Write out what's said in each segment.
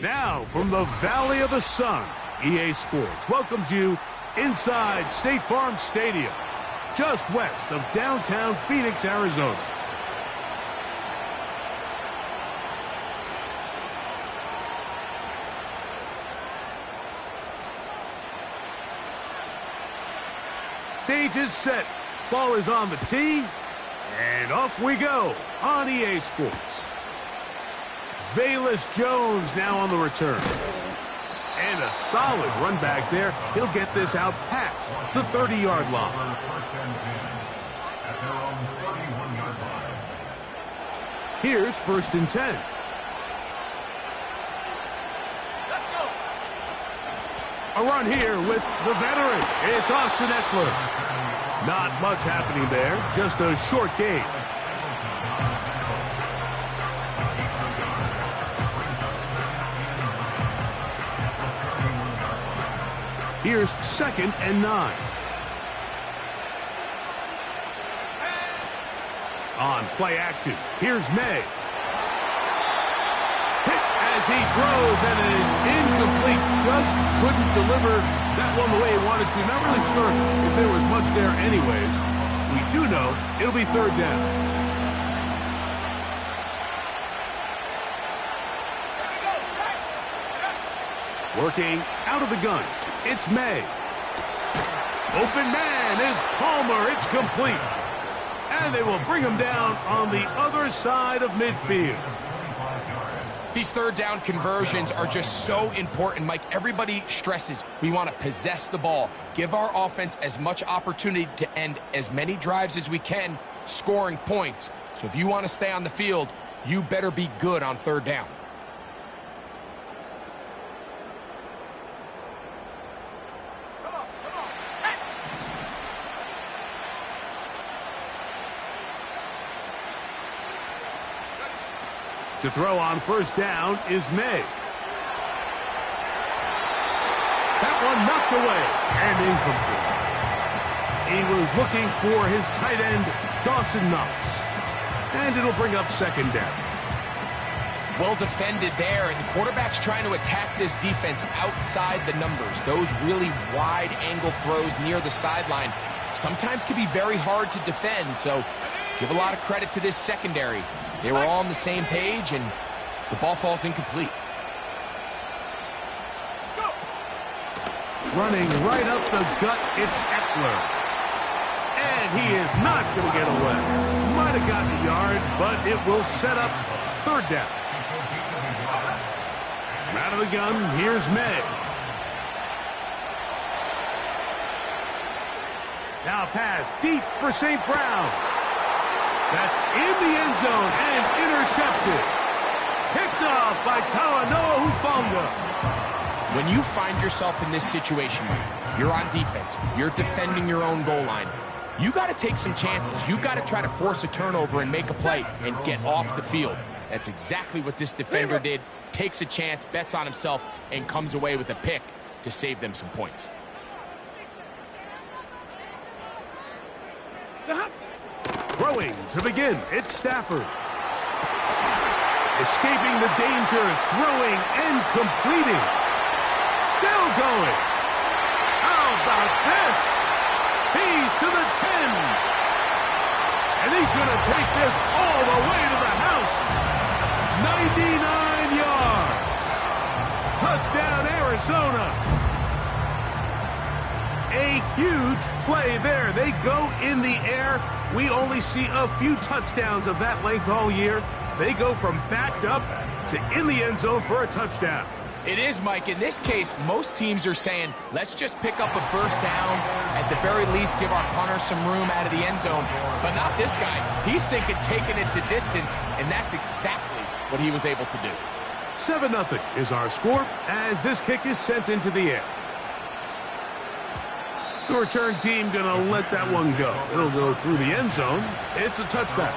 Now, from the Valley of the Sun, EA Sports welcomes you inside State Farm Stadium, just west of downtown Phoenix, Arizona. Stage is set. Ball is on the tee. And off we go on EA Sports. Velus Jones now on the return. And a solid run back there. He'll get this out past the 30-yard line. Here's 1st and 10. A run here with the veteran. It's Austin Eckler. Not much happening there, just a short gain. Here's 2nd and 9. On play action, here's May. Hit as he throws, and it is incomplete. Just couldn't deliver that one the way he wanted to. Not really sure if there was much there anyways. We do know it'll be 3rd down. Working out of the gun. It's May. Open man is Palmer. It's complete. And they will bring him down on the other side of midfield. These 3rd down conversions are just so important, Mike. Everybody stresses we want to possess the ball, give our offense as much opportunity to end as many drives as we can, scoring points. So if you want to stay on the field, you better be good on 3rd down. To throw on 1st down is May. That one knocked away and incomplete. He was looking for his tight end, Dawson Knox. And it'll bring up 2nd down. Well defended there, and the quarterback's trying to attack this defense outside the numbers. Those really wide angle throws near the sideline sometimes can be very hard to defend, so give a lot of credit to this secondary. They were all on the same page, and the ball falls incomplete. Running right up the gut, it's Eckler. And he is not going to get away. Might have gotten a yard, but it will set up 3rd down. Out of the gun, here's May. Now pass deep for St. Brown. That's in the end zone and intercepted. Picked off by Talanoa Hufanga. When you find yourself in this situation, Mike, you're on defense, you're defending your own goal line, you got to take some chances. You got to try to force a turnover and make a play and get off the field. That's exactly what this defender did. Takes a chance, bets on himself, and comes away with a pick to save them some points. Throwing to begin, it's Stafford. Escaping the danger, throwing and completing. Still going. How about this? He's to the 10. And he's going to take this all the way to the house. 99 yards. Touchdown, Arizona. A huge play there. They go in the air. We only see a few touchdowns of that length all year. They go from backed up to in the end zone for a touchdown. It is, Mike. In this case, most teams are saying, let's just pick up a 1st down. At the very least, give our punter some room out of the end zone. But not this guy. He's thinking taking it to distance, and that's exactly what he was able to do. 7-0 is our score as this kick is sent into the air. The return team going to let that one go. It'll go through the end zone. It's a touchback.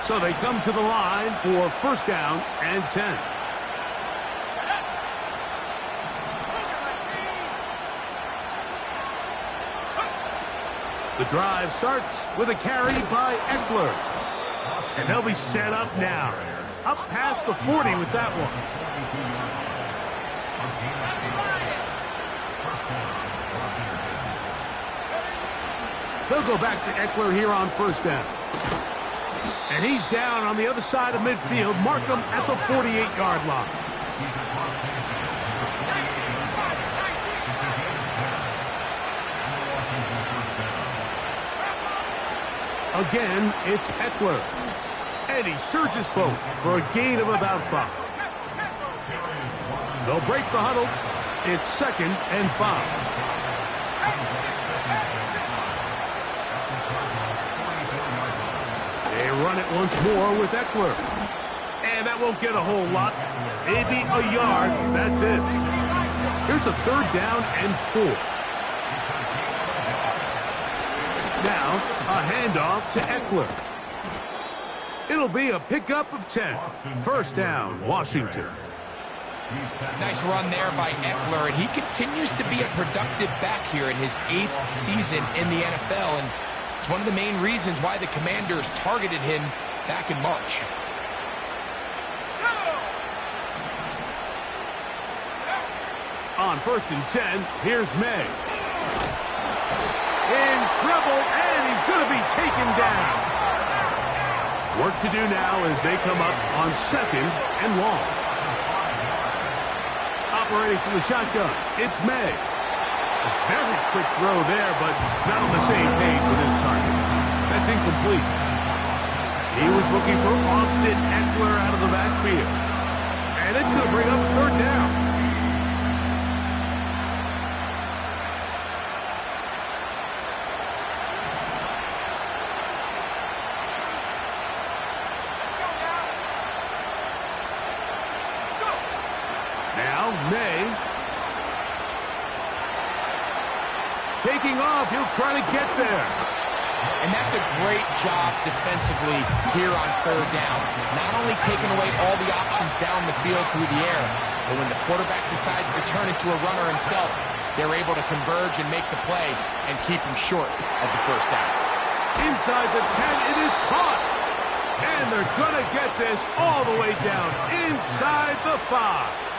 So they come to the line for 1st down and 10. The drive starts with a carry by Eckler. And they'll be set up now. Up past the 40 with that one. They'll go back to Eckler here on first down. And he's down on the other side of midfield. Mark him at the 48-yard line. Again, it's Eckler. And he surges forward for a gain of about 5. They'll break the huddle. It's 2nd and 5. They run it once more with Eckler. And that won't get a whole lot. Maybe a yard. That's it. Here's a 3rd down and 4. Now, a handoff to Eckler. It'll be a pickup of 10. First down, Washington. Nice run there by Eckler, and he continues to be a productive back here in his 8th season in the NFL, and it's one of the main reasons why the Commanders targeted him back in March. On 1st and 10, here's May. In trouble, and he's going to be taken down. Work to do now as they come up on 2nd and long. Operating from the shotgun, it's May. A very quick throw there, but not on the same page with his target. That's incomplete. He was looking for Austin Eckler out of the backfield. And it's going to bring up 3rd down. Now, May. Taking off, he'll try to get there. And that's a great job defensively here on 3rd down. Not only taking away all the options down the field through the air, but when the quarterback decides to turn into a runner himself, they're able to converge and make the play and keep him short of the 1st down. Inside the 10, it is caught. And they're going to get this all the way down inside the 5.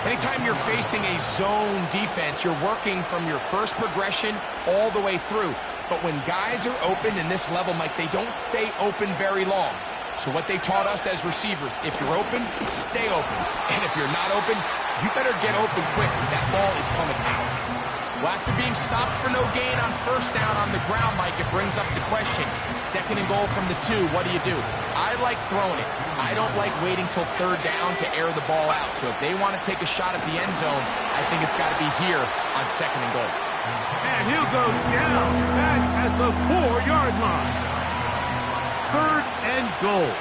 Anytime you're facing a zone defense, you're working from your first progression all the way through. But when guys are open in this level, Mike, they don't stay open very long. So what they taught us as receivers, if you're open, stay open. And if you're not open, you better get open quick because that ball is coming out. Well, after being stopped for no gain on 1st down on the ground, Mike, it brings up the question. 2nd and goal from the 2, what do? I like throwing it. I don't like waiting till 3rd down to air the ball out. So if they want to take a shot at the end zone, I think it's got to be here on 2nd and goal. And he'll go down back at the 4-yard line. 3rd and goal.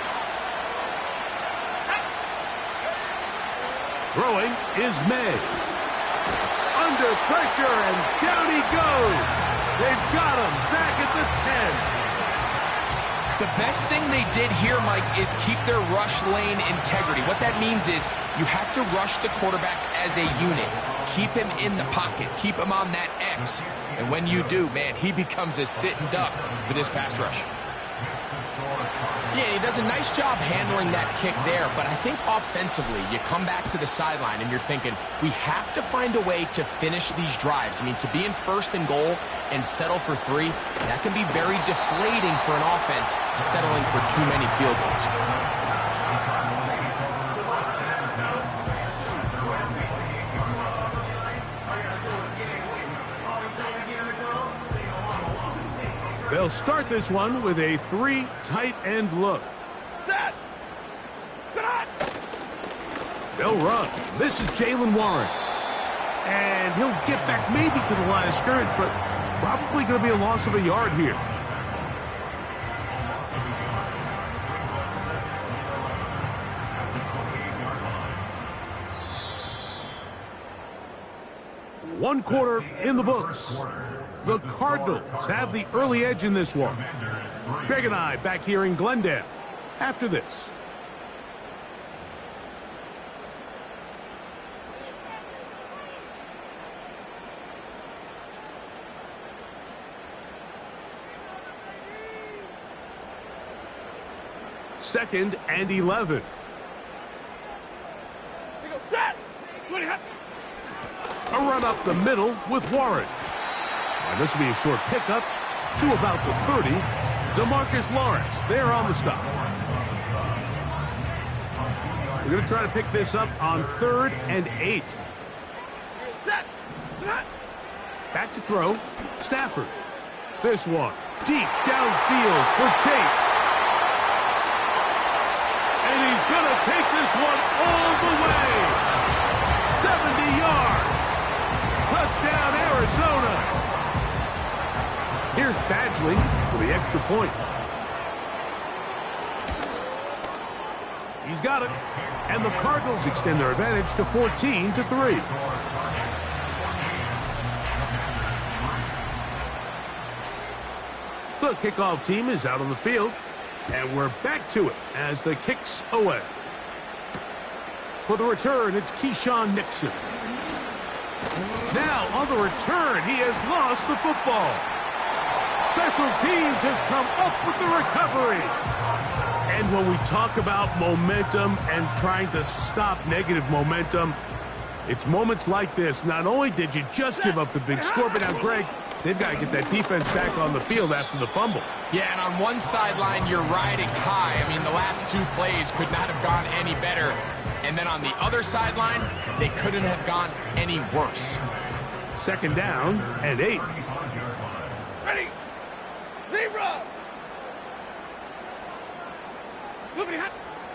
Throwing is May. Under pressure, and down he goes. They've got him back at the 10. The best thing they did here, Mike, is keep their rush lane integrity. What that means is you have to rush the quarterback as a unit. Keep him in the pocket. Keep him on that X. And when you do, man, he becomes a sitting duck for this pass rush. Yeah, he does a nice job handling that kick there, but I think offensively, you come back to the sideline and you're thinking, we have to find a way to finish these drives. I mean, to be in 1st and goal and settle for 3, that can be very deflating for an offense settling for too many field goals. They'll start this one with a 3 tight end look. They'll run. This is Jaylen Warren. And he'll get back maybe to the line of scrimmage, but probably going to be a loss of a yard here. One quarter in the books. The Cardinals have the early edge in this one. Greg and I back here in Glendale after this. 2nd and 11. A run up the middle with Warren. And this will be a short pickup to about the 30. DeMarcus Lawrence there on the stop. We're going to try to pick this up on 3rd and 8. Back to throw. Stafford. This one deep downfield for Chase. And he's going to take this one all the way. 70 yards. Touchdown, Arizona. Here's Badgley for the extra point. He's got it. And the Cardinals extend their advantage to 14-3. The kickoff team is out on the field. And we're back to it as the kick's away. For the return, it's Keyshawn Nixon. Now, on the return, he has lost the football. Special teams has come up with the recovery. And when we talk about momentum and trying to stop negative momentum, it's moments like this. Not only did you just give up the big score, but now, Greg, they've got to get that defense back on the field after the fumble. Yeah, and on one sideline, you're riding high. I mean, the last 2 plays could not have gone any better. And then on the other sideline, they couldn't have gone any worse. 2nd down and 8. Ready. Zero.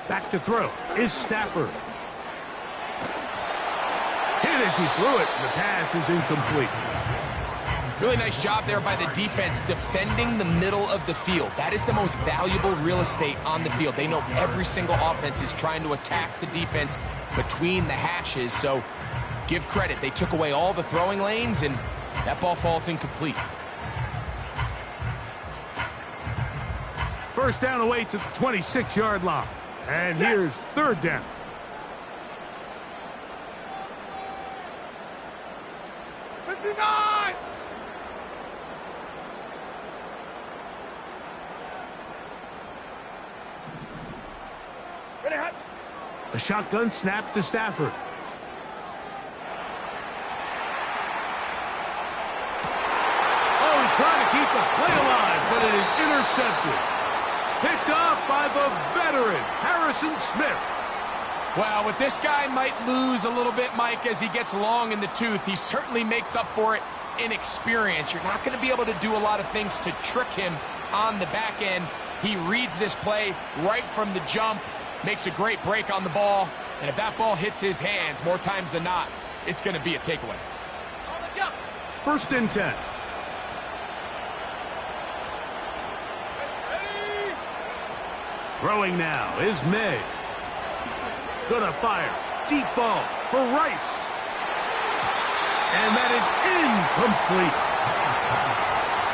Back to throw is Stafford. Hit as he threw it. The pass is incomplete. Really nice job there by the defense defending the middle of the field. That is the most valuable real estate on the field. They know every single offense is trying to attack the defense between the hashes. So give credit. They took away all the throwing lanes, and that ball falls incomplete. First down awaits at the 26-yard line. And here's 3rd down. A shotgun snap to Stafford. Oh, trying to keep the play alive, but it is intercepted. Picked off by the veteran, Harrison Smith. Well, with this guy might lose a little bit, Mike, as he gets long in the tooth. He certainly makes up for it in experience. You're not going to be able to do a lot of things to trick him on the back end. He reads this play right from the jump, makes a great break on the ball, and if that ball hits his hands more times than not, it's going to be a takeaway. 1st and 10. Throwing now is May. Gonna fire. Deep ball for Rice. And that is incomplete.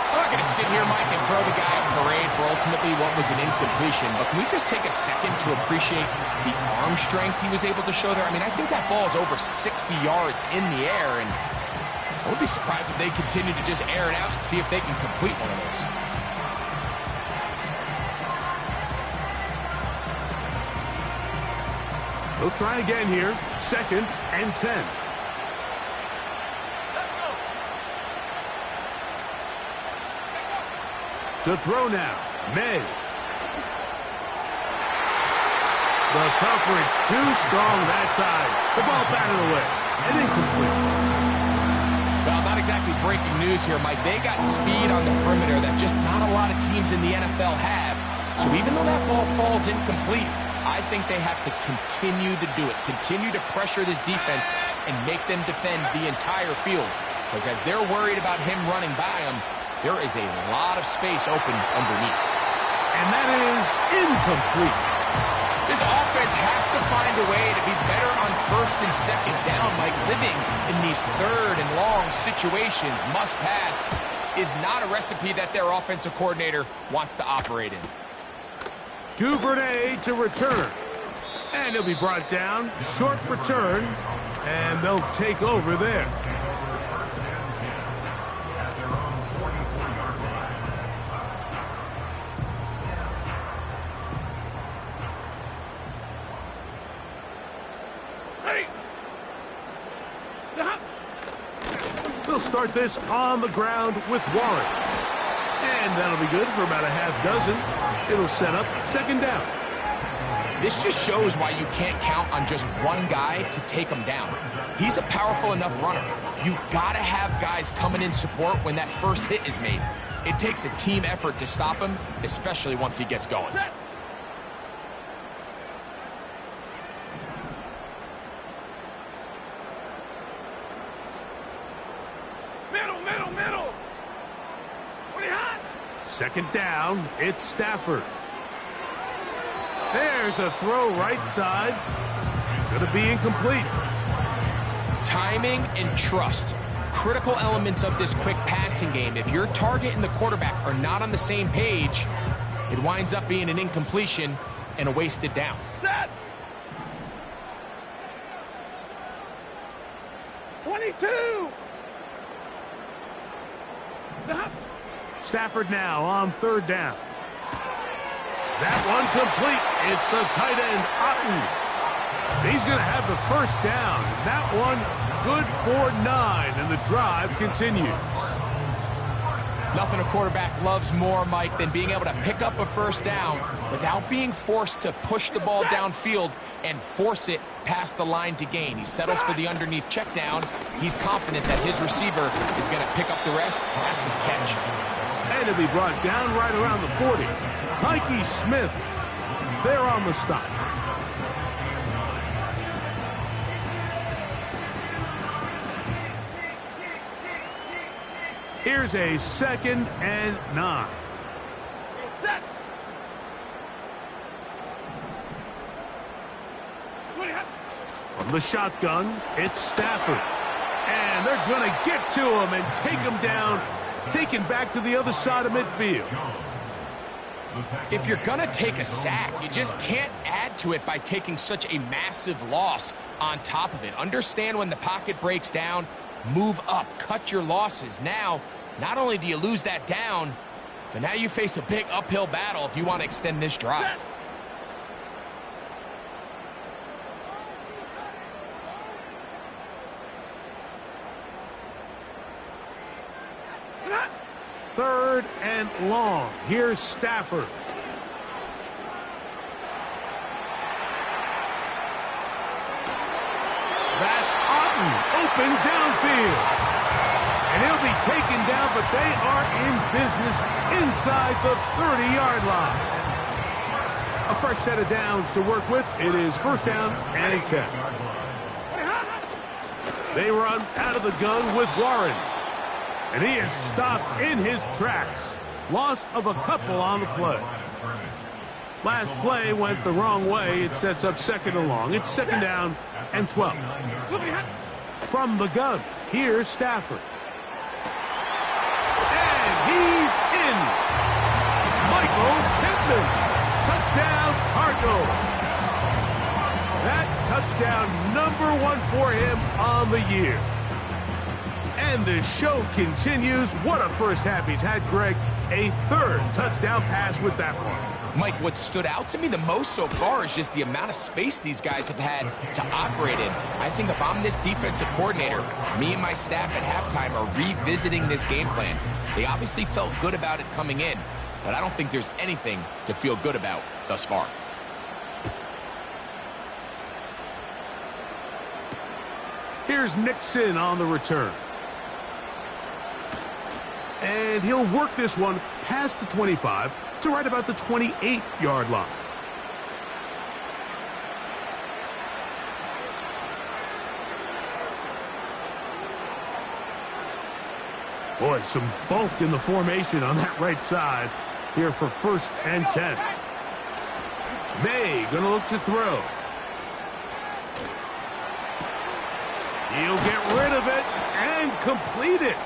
I'm not going to sit here, Mike, and throw the guy a parade for ultimately what was an incompletion, but can we just take a second to appreciate the arm strength he was able to show there? I mean, I think that ball is over 60 yards in the air, and I would be surprised if they continue to just air it out and see if they can complete one of those. They'll try again here. 2nd and 10. To throw now, May. The coverage too strong that time. The ball batted away and incomplete. Well, not exactly breaking news here, Mike. They got speed on the perimeter that just not a lot of teams in the NFL have. So even though that ball falls incomplete, I think they have to continue to do it. Continue to pressure this defense and make them defend the entire field. Because as they're worried about him running by them, there is a lot of space open underneath. And that is incomplete. This offense has to find a way to be better on 1st and 2nd down. Like living in these 3rd and long situations, must pass, is not a recipe that their offensive coordinator wants to operate in. Duvernay to return. And he'll be brought down. Short return. And they'll take over there. They'll start this on the ground with Warren. And that'll be good for about a half dozen. It'll set up second down. This just shows why you can't count on just one guy to take him down. He's a powerful enough runner. You gotta have guys coming in support when that first hit is made. It takes a team effort to stop him, especially once he gets going. Middle. What are you hot? Second down, it's Stafford. There's a throw right side. It's going to be incomplete. Timing and trust. Critical elements of this quick passing game. If your target and the quarterback are not on the same page, it winds up being an incompletion and a wasted down. Set. 22. Stafford now on third down. That one complete. It's the tight end, Otten. He's going to have the first down. That one good for 9, and the drive continues. Nothing a quarterback loves more, Mike, than being able to pick up a first down without being forced to push the ball downfield and force it past the line to gain. He settles for the underneath check down. He's confident that his receiver is going to pick up the rest after the catch. And it'll be brought down right around the 40. Tyke Smith, there on the stop. Here's a 2nd and 9. Set. From the shotgun, it's Stafford. And they're going to get to him and take him down, taken back to the other side of midfield. If you're going to take a sack, you just can't add to it by taking such a massive loss on top of it. Understand when the pocket breaks down, move up, cut your losses. Now, not only do you lose that down, but now you face a big uphill battle if you want to extend this drive. Third and long. Here's Stafford. That's Otten, open downfield. And he'll be taken down, but they are in business inside the 30-yard line. A fresh set of downs to work with. It is first down and 10. They run out of the gun with Warren. And he is stopped in his tracks. Loss of a couple on the play. Last play went the wrong way. It sets up second and long. It's second down and 12. From the gun, here's Stafford. And he's in. Michael Pittman. Touchdown, Cardinals. That touchdown number 1 for him on the year. And the show continues. What a first half he's had, Greg. A third touchdown pass with that one. Mike, what stood out to me the most so far is just the amount of space these guys have had to operate in. I think if I'm this defensive coordinator, me and my staff at halftime are revisiting this game plan. They obviously felt good about it coming in, but I don't think there's anything to feel good about thus far. Here's Nixon on the return. And he'll work this one past the 25 to right about the 28-yard line. Boy, some bulk in the formation on that right side here for first and 10. May gonna look to throw. He'll get rid of it and complete it.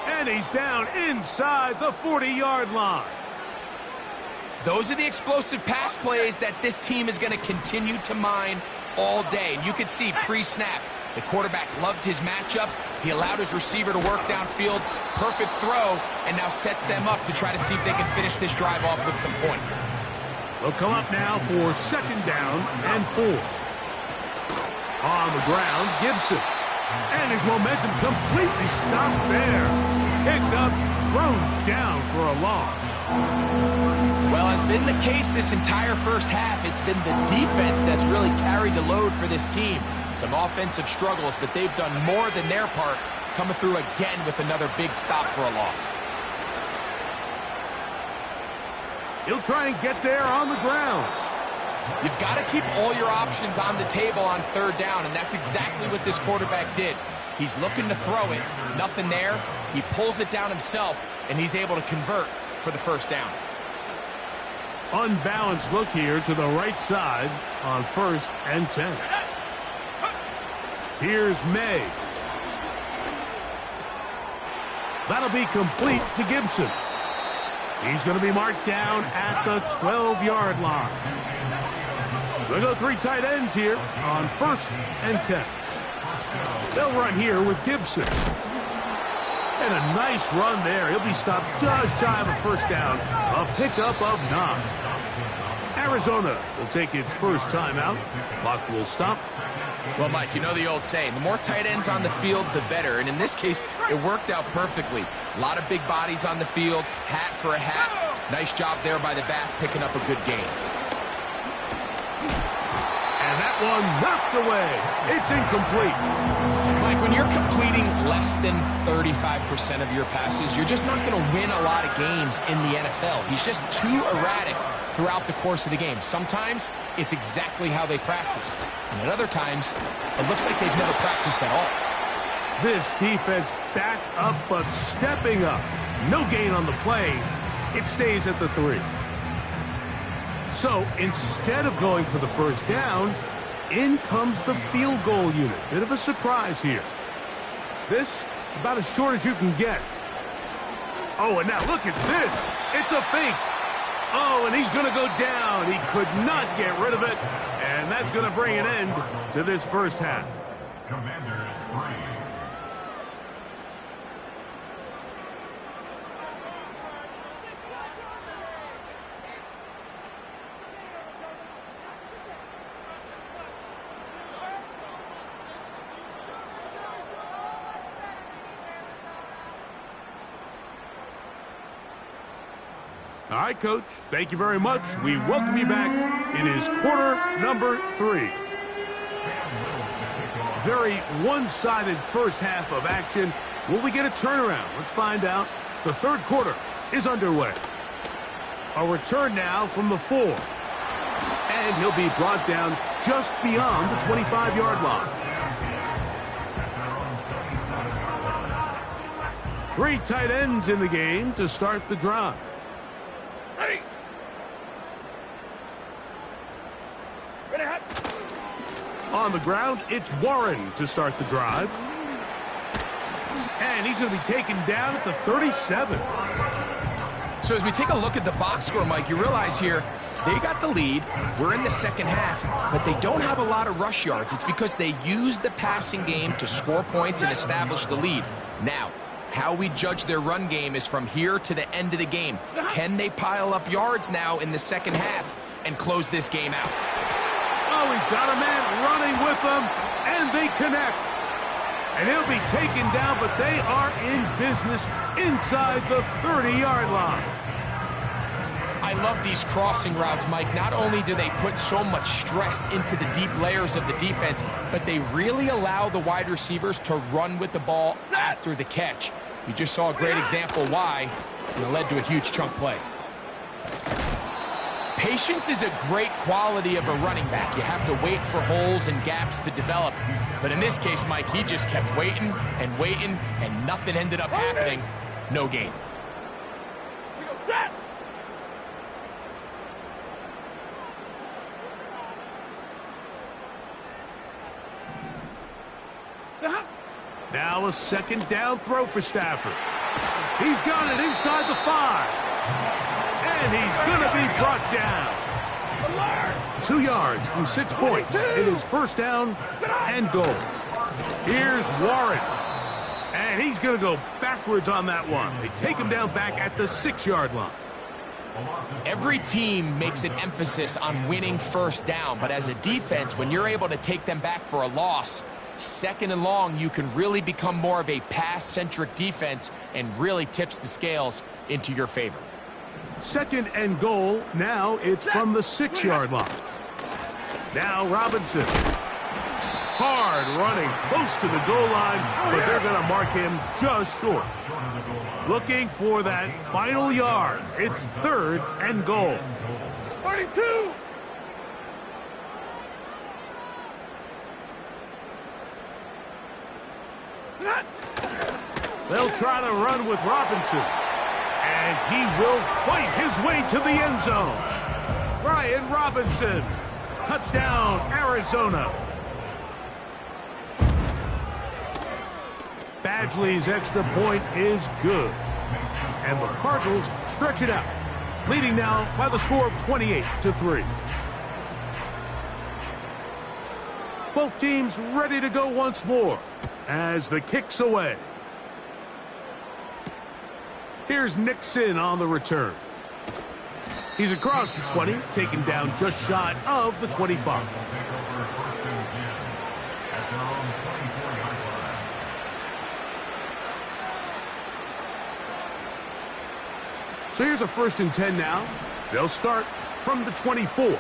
And he's down inside the 40-yard line. Those are the explosive pass plays that this team is going to continue to mine all day. And you can see pre-snap, the quarterback loved his matchup. He allowed his receiver to work downfield. Perfect throw, and now sets them up to try to see if they can finish this drive off with some points. They'll come up now for second down and 4. On the ground, Gibson. And his momentum completely stopped there. Picked up, thrown down for a loss. Well, as been the case this entire first half, it's been the defense that's really carried the load for this team. Some offensive struggles, but they've done more than their part, coming through again with another big stop for a loss. He'll try and get there on the ground. You've got to keep all your options on the table on third down, and that's exactly what this quarterback did. He's looking to throw it, nothing there. He pulls it down himself, and he's able to convert for the first down. Unbalanced look here to the right side on 1st and 10. Here's May. That'll be complete to Gibson. He's going to be marked down at the 12-yard line. We'll go 3 tight ends here on 1st and 10. They'll run here with Gibson. And a nice run there. He'll be stopped just shy of a first down. A pickup of 9. Arizona will take its first timeout. Clock will stop. Well, Mike, you know the old saying, the more tight ends on the field, the better. And in this case, it worked out perfectly. A lot of big bodies on the field, hat for a hat. Nice job there by the back, picking up a good gain. And that one knocked away. It's incomplete. Mike, when you're completing less than 35% of your passes, you're just not going to win a lot of games in the NFL. He's just too erratic throughout the course of the game. Sometimes it's exactly how they practice. And at other times, it looks like they've never practiced at all. This defense back up but stepping up. No gain on the play. It stays at the 3. So instead of going for the first down, in comes the field goal unit. Bit of a surprise here. This about as short as you can get. Oh, and now look at this. It's a fake. Oh, and he's going to go down. He could not get rid of it. And that's going to bring an end to this first half. Commanders 3. All right, Coach, thank you very much. We welcome you back. It is quarter number 3. Very one-sided first half of action. Will we get a turnaround? Let's find out. The third quarter is underway. A return now from the 4. And he'll be brought down just beyond the 25-yard line. 3 tight ends in the game to start the drive. Ready. Ready, hot. On the ground, it's Warren to start the drive. And he's going to be taken down at the 37. So as we take a look at the box score, Mike, you realize here they got the lead. We're in the second half, but they don't have a lot of rush yards. It's because they use the passing game to score points and establish the lead. Now, how we judge their run game is from here to the end of the game. Can they pile up yards now in the second half and close this game out? Oh, he's got a man running with them, and they connect. And he'll be taken down, but they are in business inside the 30-yard line. I love these crossing routes, Mike. Not only do they put so much stress into the deep layers of the defense, but they really allow the wide receivers to run with the ball after the catch. You just saw a great example why, and it led to a huge chunk play. Patience is a great quality of a running back. You have to wait for holes and gaps to develop. But in this case, Mike, he just kept waiting, and nothing ended up happening. No gain. We go set. Now a second down throw for Stafford. He's got it inside the 5. And he's going to be brought down. 2 yards from 6 points. It is first down and goal. Here's Warren. And he's going to go backwards on that one. They take him down back at the 6-yard line. Every team makes an emphasis on winning first down, but as a defense, when you're able to take them back for a loss, Second and long, you can really become more of a pass-centric defense and really tips the scales into your favor. Second and goal. Now it's from the 6-yard line. Now Robinson. Hard running close to the goal line, but they're going to mark him just short. Looking for that final yard. It's 3rd and goal. 32! They'll try to run with Robinson. And he will fight his way to the end zone. Brian Robinson. Touchdown, Arizona. Badgley's extra point is good. And the Cardinals stretch it out, leading now by the score of 28-3. Both teams ready to go once more as the kick's away. Here's Nixon on the return. He's across the 20, taken down just shy of the 25. So here's a 1st and 10 now. They'll start from the 24. Here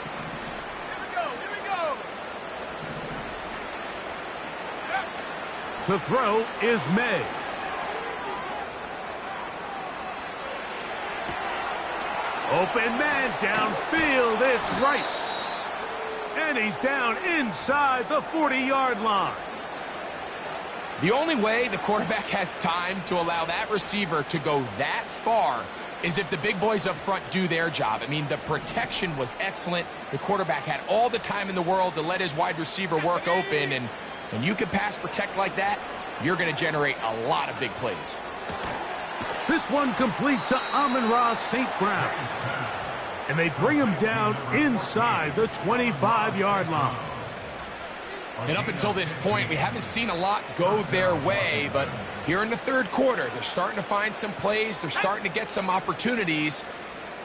we go! To throw is May. Open man downfield, it's Rice. And he's down inside the 40-yard line. The only way the quarterback has time to allow that receiver to go that far is if the big boys up front do their job. I mean, the protection was excellent. The quarterback had all the time in the world to let his wide receiver work open, and when you can pass protect like that, you're going to generate a lot of big plays. This one complete to Amon-Ra St. Brown. And they bring him down inside the 25-yard line. And up until this point, we haven't seen a lot go their way, but here in the 3rd quarter, they're starting to find some plays. They're starting to get some opportunities.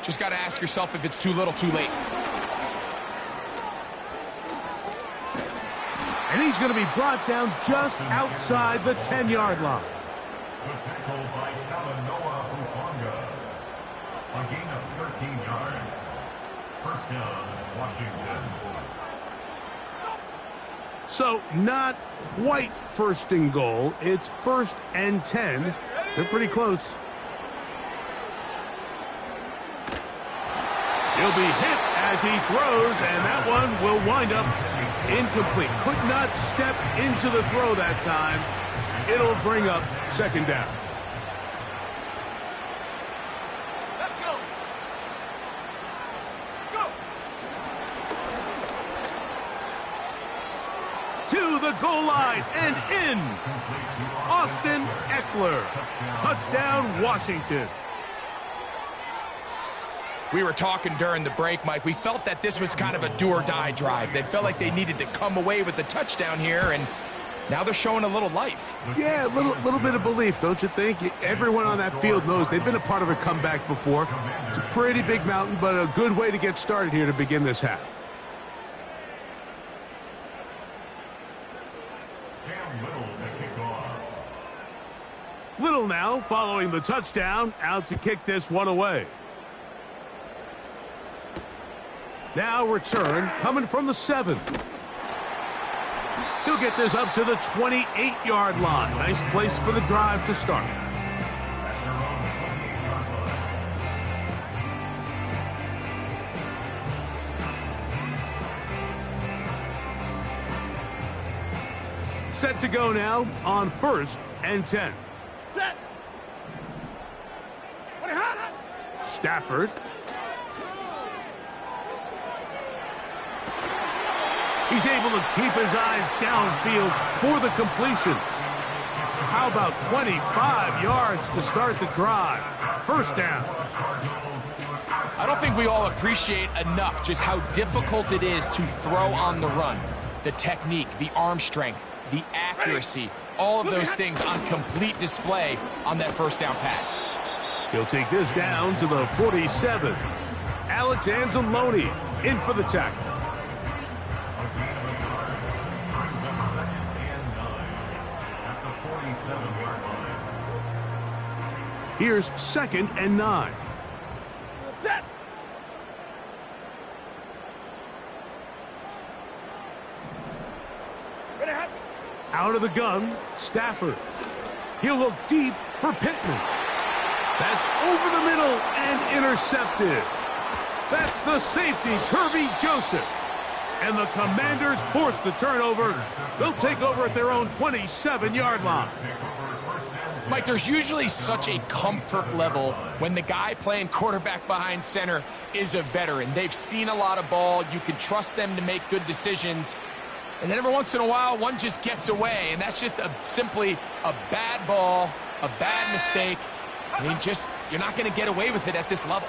Just got to ask yourself if it's too little, too late. And he's going to be brought down just outside the 10-yard line. The tackle by Talanoa Hufanga. A gain of 13 yards. 1st down, Washington. So not quite 1st and goal. It's 1st and 10. They're pretty close. He'll be hit as he throws, and that one will wind up incomplete. Could not step into the throw that time. It'll bring up 2nd down. Let's go! Go! To the goal line and in. Austin Eckler. Touchdown, Washington. We were talking during the break, Mike. We felt that this was kind of a do-or-die drive. They felt like they needed to come away with the touchdown here, and now they're showing a little life. Yeah, a little bit of belief, don't you think? Everyone on that field knows they've been a part of a comeback before. It's a pretty big mountain, but a good way to get started here to begin this half. Little now, following the touchdown, out to kick this one away. Now return, coming from the 7. He'll get this up to the 28-yard line. Nice place for the drive to start. Set to go now on 1st and 10. Set! Stafford. He's able to keep his eyes downfield for the completion. How about 25 yards to start the drive? 1st down. I don't think we all appreciate enough just how difficult it is to throw on the run. The technique, the arm strength, the accuracy, all of those things on complete display on that 1st down pass. He'll take this down to the 47. Alex Anzalone in for the tackle. Here's 2nd and 9. Set. Ready, hot. Out of the gun, Stafford. He'll look deep for Pittman. That's over the middle and intercepted. That's the safety, Kirby Joseph. And the Commanders force the turnover. They'll take over at their own 27-yard line. Mike, there's usually such a comfort level when the guy playing quarterback behind center is a veteran. They've seen a lot of ball. You can trust them to make good decisions. And then every once in a while, one just gets away. And that's just simply a bad ball, a bad mistake. I mean, you're not going to get away with it at this level.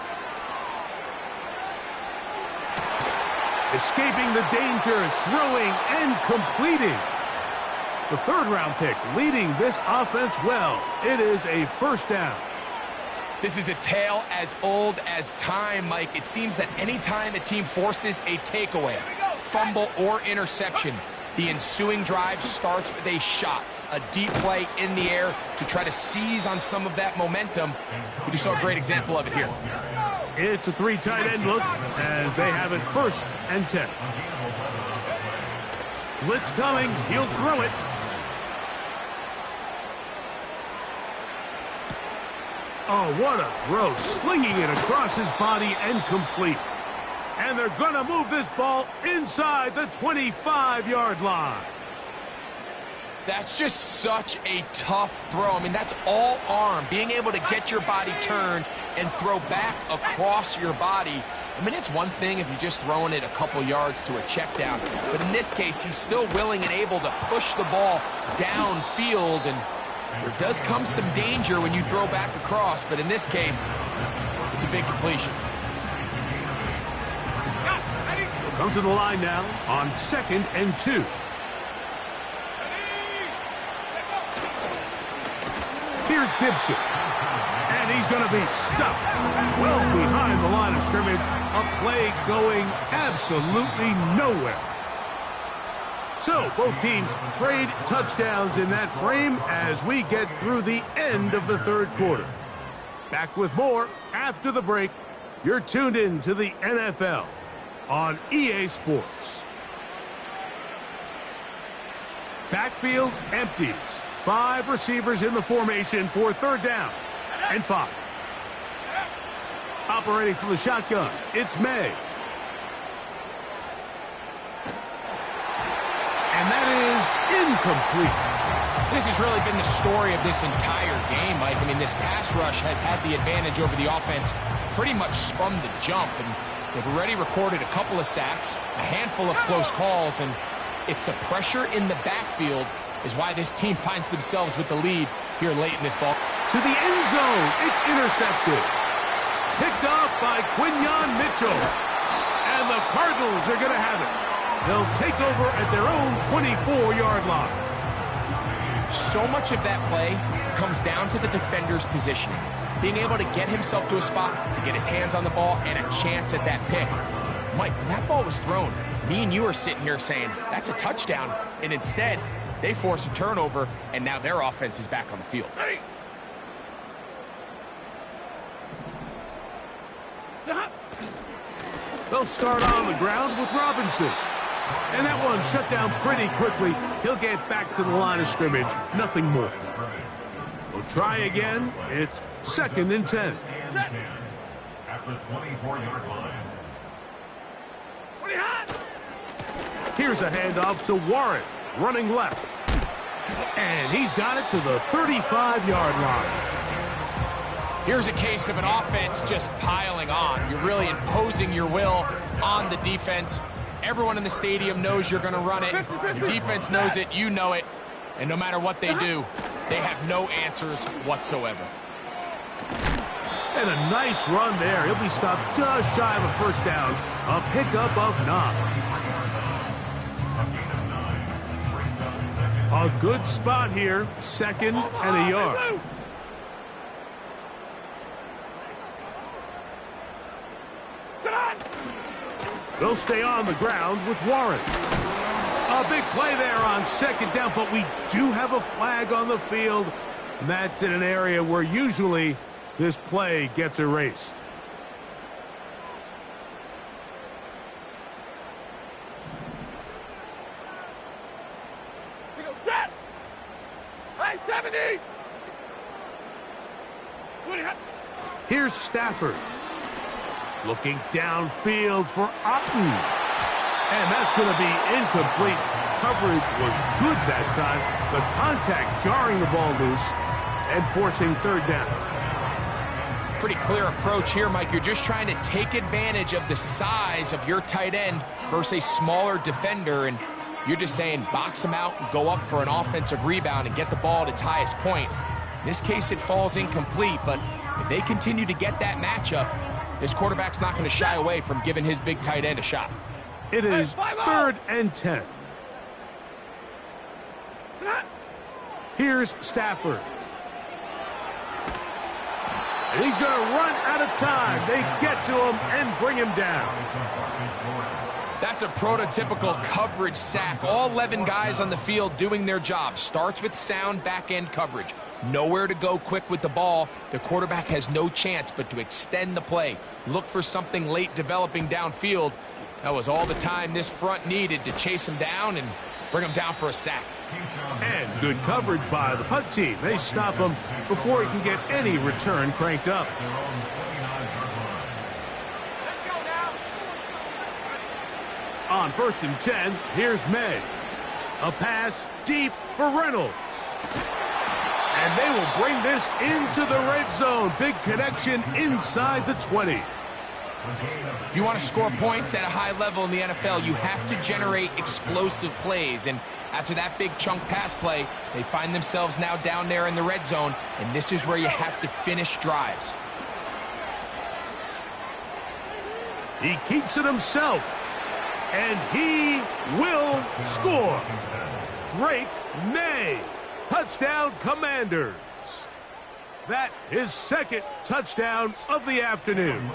Escaping the danger, throwing and completing. The 3rd-round pick leading this offense well. It is a 1st down. This is a tale as old as time, Mike. It seems that any time a team forces a takeaway, fumble, or interception, the ensuing drive starts with a shot, a deep play in the air to try to seize on some of that momentum. We just saw a great example of it here. It's a 3 tight end look as they have it 1st and 10. Blitz coming. He'll throw it. Oh, what a throw. Slinging it across his body and complete. And they're going to move this ball inside the 25-yard line. That's just such a tough throw. I mean, that's all arm. Being able to get your body turned and throw back across your body. I mean, it's one thing if you're just throwing it a couple yards to a check down. But in this case, he's still willing and able to push the ball downfield. And there does come some danger when you throw back across. But in this case, it's a big completion. We'll come to the line now on 2nd and 2. Here's Gibson. And he's going to be stuck well behind the line of scrimmage. A play going absolutely nowhere. So both teams trade touchdowns in that frame as we get through the end of the 3rd quarter. Back with more after the break. You're tuned in to the NFL on EA Sports. Backfield empties. 5 receivers in the formation for 3rd down and 5. Operating from the shotgun, it's May. And that is incomplete. This has really been the story of this entire game, Mike. I mean, this pass rush has had the advantage over the offense pretty much from the jump. And they've already recorded a couple of sacks, a handful of close calls, and it's the pressure in the backfield is why this team finds themselves with the lead here late in this ball. To the end zone, it's intercepted. Picked off by Quinyon Mitchell. And the Cardinals are going to have it. They'll take over at their own 24-yard line. So much of that play comes down to the defender's positioning. Being able to get himself to a spot, to get his hands on the ball, and a chance at that pick. Mike, when that ball was thrown, me and you are sitting here saying, that's a touchdown. And instead, they force a turnover, and now their offense is back on the field. They'll start on the ground with Robinson. And that one shut down pretty quickly. He'll get back to the line of scrimmage. Nothing more. We'll try again. It's 2nd and 10. At the 24-yard line. Here's a handoff to Warren, running left. And he's got it to the 35-yard line. Here's a case of an offense just piling on. You're really imposing your will on the defense. Everyone in the stadium knows you're going to run it. Your defense knows it. You know it. And no matter what they do, they have no answers whatsoever. And a nice run there. He'll be stopped just shy of a 1st down. A pickup of 9. A good spot here. 2nd and a yard. They'll stay on the ground with Warren. A big play there on 2nd down, but we do have a flag on the field. And that's in an area where usually This play gets erased. He goes set. 570. Here's Stafford. Looking downfield for Otten. And that's going to be incomplete. Coverage was good that time. The contact jarring the ball loose and forcing third down. Pretty clear approach here, Mike. You're just trying to take advantage of the size of your tight end versus a smaller defender, and you're just saying box him out and go up for an offensive rebound and get the ball at its highest point. In this case, it falls incomplete, but if they continue to get that matchup, this quarterback's not going to shy away from giving his big tight end a shot. It is 3rd and 10. Here's Stafford. And he's going to run out of time. They get to him and bring him down. That's a prototypical coverage sack. All 11 guys on the field doing their job. Starts with sound back-end coverage. Nowhere to go quick with the ball. The quarterback has no chance but to extend the play. Look for something late developing downfield. That was all the time this front needed to chase him down and bring him down for a sack. And good coverage by the punt team. They stop him before he can get any return cranked up. On 1st and 10, here's May. A pass deep for Reynolds. And they will bring this into the red zone. Big connection inside the 20. If you want to score points at a high level in the NFL, you have to generate explosive plays. And after that big chunk pass play, they find themselves now down there in the red zone. And this is where you have to finish drives. He keeps it himself. And he will score. Drake May. Touchdown, Commanders. That is 2nd touchdown of the afternoon.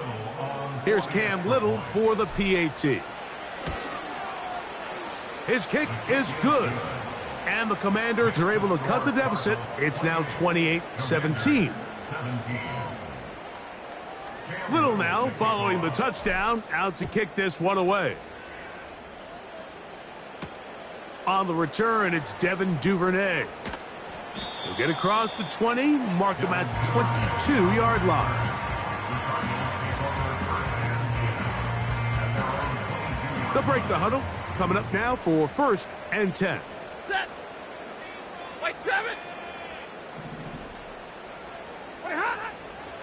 Here's Cam Little for the PAT. His kick is good. And the Commanders are able to cut the deficit. It's now 28-17. Little now following the touchdown, out to kick this one away. On the return, it's Devin Duvernay. He'll get across the 20, mark him at the 22-yard line. They'll break the huddle. Coming up now for 1st and 10. Set. White 7.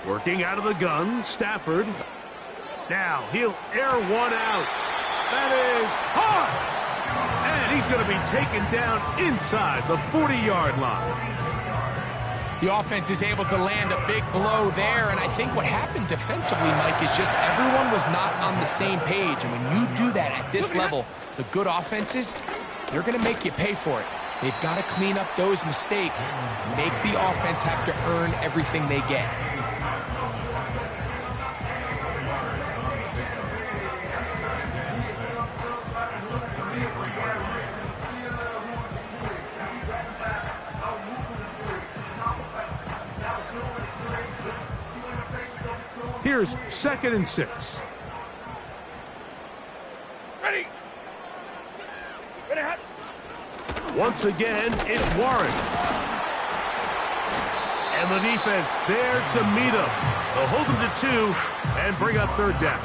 Working out of the gun, Stafford. Now he'll air one out. That is hard. And he's going to be taken down inside the 40-yard line. The offense is able to land a big blow there, and I think what happened defensively, Mike, is just everyone was not on the same page. And when you do that at this level, the good offenses, they're going to make you pay for it. They've got to clean up those mistakes, make the offense have to earn everything they get. Here's 2nd and 6. Ready. Ready, hot. Once again, it's Warren. And the defense there to meet him. They'll hold him to 2 and bring up 3rd down.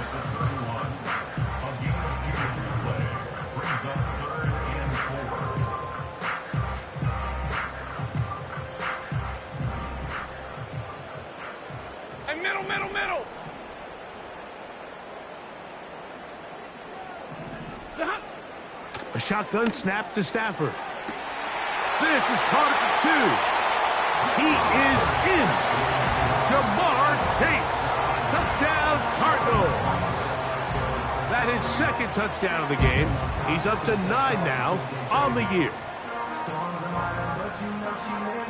And middle. A shotgun snap to Stafford. This is caught at the 2. He is in. Jamar Chase. Touchdown, Cardinals. That is 2nd touchdown of the game. He's up to 9 now on the year.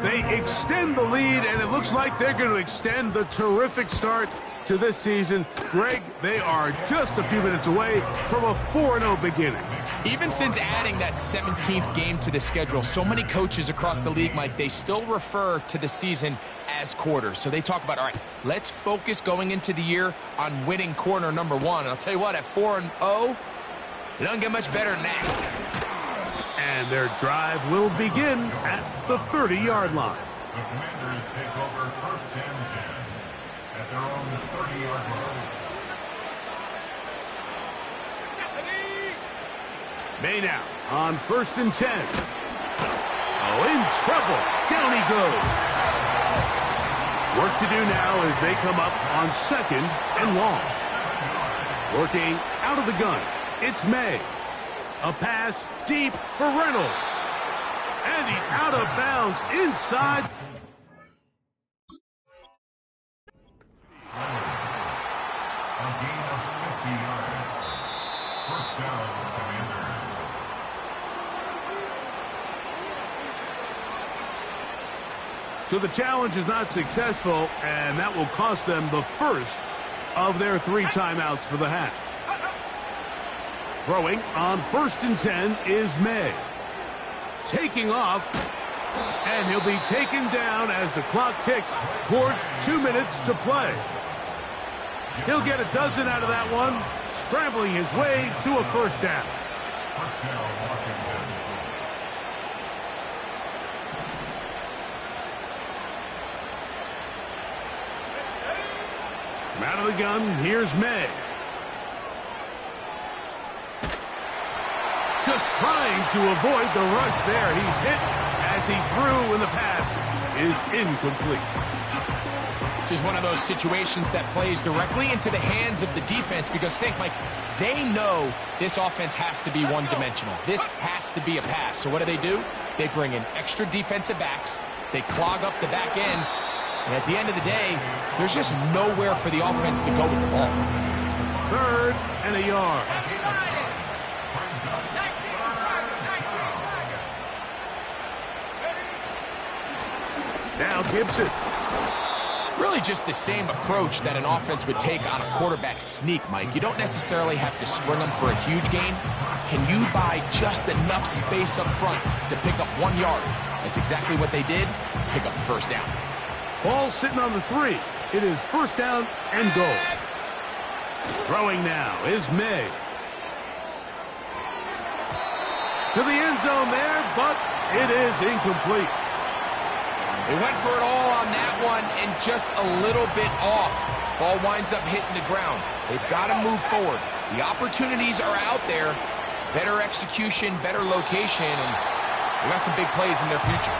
They extend the lead, and it looks like they're going to extend the terrific start to this season. Greg, they are just a few minutes away from a 4-0 beginning. Even since adding that 17th game to the schedule, so many coaches across the league, Mike, they still refer to the season as quarters. So they talk about, all right, let's focus going into the year on winning quarter number 1. And I'll tell you what, at 4-0, it doesn't get much better than that. And their drive will begin at the 30-yard line. The Commanders take over first and 10 at their own 30-yard line. May now on 1st and 10. Oh, in trouble. Down he goes. Work to do now as they come up on 2nd and long. Working out of the gun. It's May. A pass deep for Reynolds. And he's out of bounds inside. A gain of 50 yards. First down, Commanders. So the challenge is not successful, and that will cost them the first of their 3 timeouts for the half. Throwing on 1st and 10 is May. Taking off, and he'll be taken down as the clock ticks towards 2 minutes to play. He'll get a dozen out of that one, scrambling his way to a first down. First down, Washington. From out of the gun, here's May. Just trying to avoid the rush there. He's hit as he threw, and the pass is incomplete. This is one of those situations that plays directly into the hands of the defense because think, Mike, they know this offense has to be one-dimensional. This has to be a pass. So what do? They bring in extra defensive backs. They clog up the back end. And at the end of the day, there's just nowhere for the offense to go with the ball. 3rd and a yard. Now Gibson. Really just the same approach that an offense would take on a quarterback sneak, Mike. You don't necessarily have to spring them for a huge gain. Can you buy just enough space up front to pick up 1 yard? That's exactly what they did. Pick up the first down. Ball sitting on the 3. It is first down and goal. Throwing now is May. To the end zone there, but it is incomplete. They went for it all on that one and just a little bit off. Ball winds up hitting the ground. They've got to move forward. The opportunities are out there. Better execution, better location, and they got some big plays in their future.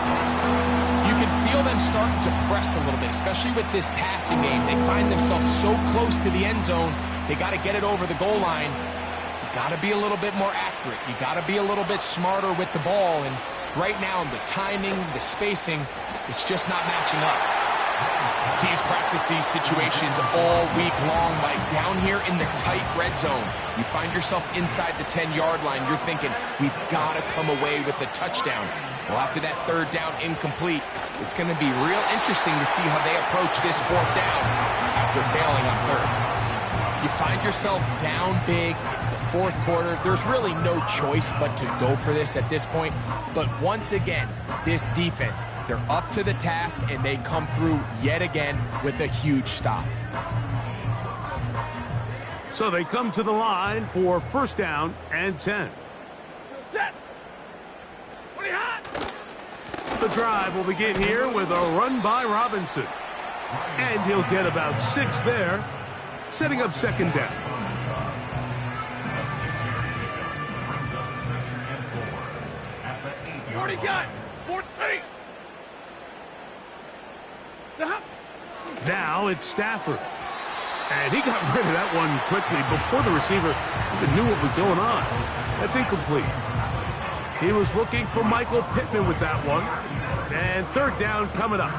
You can feel them starting to press a little bit, especially with this passing game. They find themselves so close to the end zone, they got to get it over the goal line. You got to be a little bit more accurate. You got to be a little bit smarter with the ball, and right now, the timing, the spacing, it's just not matching up. Teams practice these situations all week long, Mike. Down here in the tight red zone, you find yourself inside the 10-yard line. You're thinking, we've got to come away with a touchdown. Well, after that 3rd down incomplete, it's going to be real interesting to see how they approach this 4th down after failing on 3rd. You find yourself down big. It's the 4th quarter. There's really no choice but to go for this at this point. But once again, this defense, they're up to the task, and they come through yet again with a huge stop. So they come to the line for first down and 10. Set. What are you hot? The drive will begin here with a run by Robinson. And he'll get about 6 there, setting up 2nd down. What do you got? 4-3. Now it's Stafford. And he got rid of that one quickly before the receiver even knew what was going on. That's incomplete. He was looking for Michael Pittman with that one. And 3rd down coming up.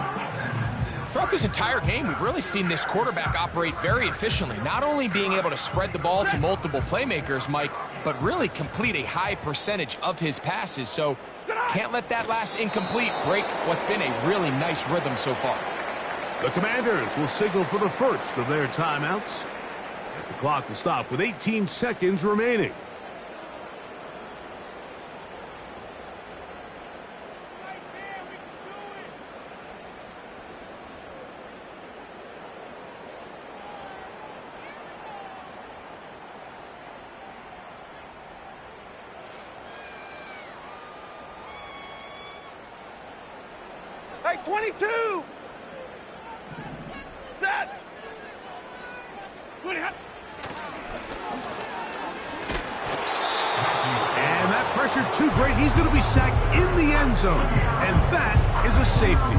Throughout this entire game, we've really seen this quarterback operate very efficiently, not only being able to spread the ball to multiple playmakers, Mike, but really complete a high percentage of his passes. So can't let that last incomplete break what's been a really nice rhythm so far. The Commanders will signal for the first of their timeouts as the clock will stop with 18 seconds remaining. 22. Set. 20 hot. And that pressure too great. He's going to be sacked in the end zone. And that is a safety.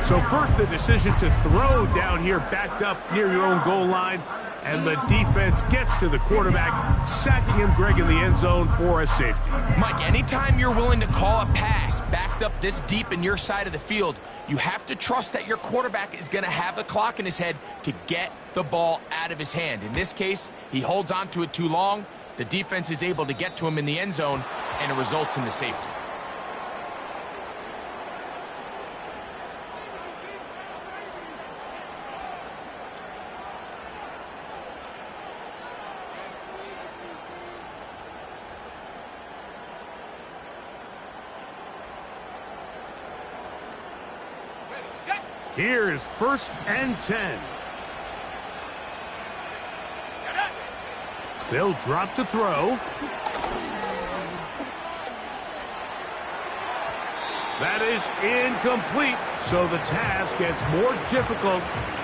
So first the decision to throw down here, backed up near your own goal line. And the defense gets to the quarterback, sacking him, Greg, in the end zone for a safety. Mike, anytime you're willing to call a pass backed up this deep in your side of the field, you have to trust that your quarterback is going to have the clock in his head to get the ball out of his hand. In this case, he holds on to it too long. The defense is able to get to him in the end zone, and it results in the safety. Here's 1st and 10. They'll drop to throw. That is incomplete, so the task gets more difficult.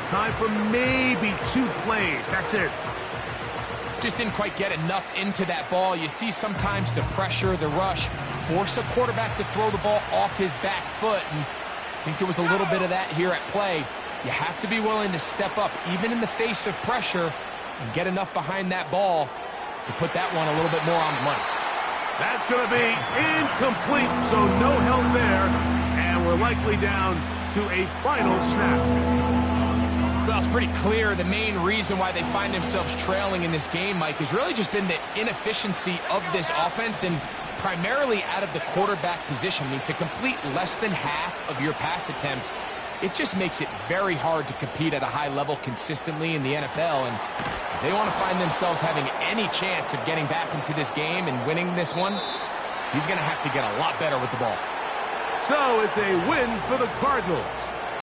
Time for maybe 2 plays. That's it. Just didn't quite get enough into that ball. You see sometimes the pressure, the rush, force a quarterback to throw the ball off his back foot, and I think there was a little bit of that here at play. You have to be willing to step up, even in the face of pressure, and get enough behind that ball to put that one a little bit more on the money. That's going to be incomplete, so no help there, and we're likely down to a final snap. Well, it's pretty clear the main reason why they find themselves trailing in this game, Mike, has really just been the inefficiency of this offense and primarily out of the quarterback position. I mean, to complete less than half of your pass attempts, it just makes it very hard to compete at a high level consistently in the NFL. And if they want to find themselves having any chance of getting back into this game and winning this one, he's going to have to get a lot better with the ball. So it's a win for the Cardinals.